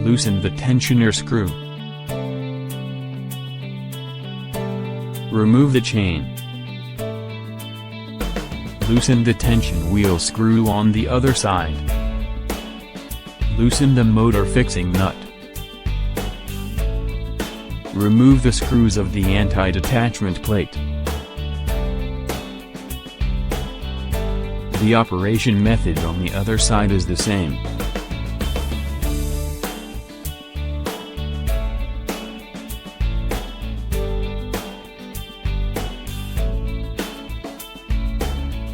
Loosen the tensioner screw. Remove the chain. Loosen the tension wheel screw on the other side. Loosen the motor fixing nut. Remove the screws of the anti-detachment plate. The operation method on the other side is the same.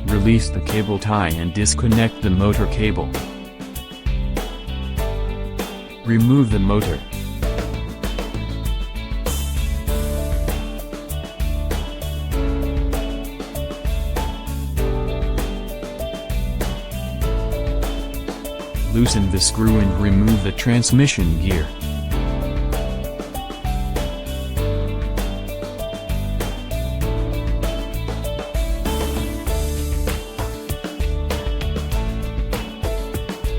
Release the cable tie and disconnect the motor cable. Remove the motor. Loosen the screw and remove the transmission gear.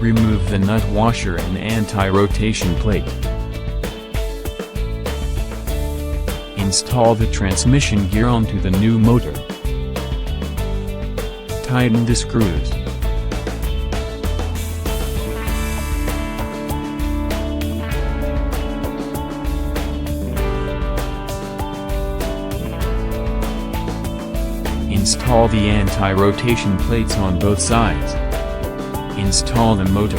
Remove the nut washer and anti-rotation plate. Install the transmission gear onto the new motor. Tighten the screws. Install the anti-rotation plates on both sides. Install the motor.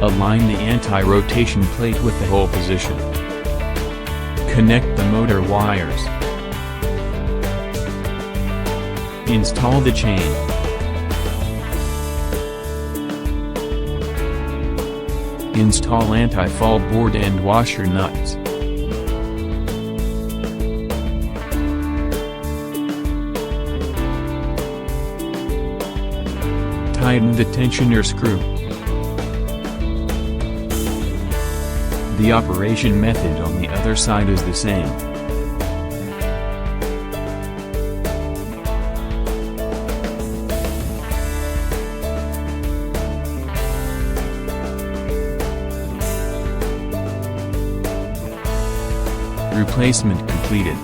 Align the anti-rotation plate with the hole position. Connect the motor wires. Install the chain. Install anti-fall board and washer nuts. Tighten the tensioner screw. The operation method on the other side is the same. Replacement completed.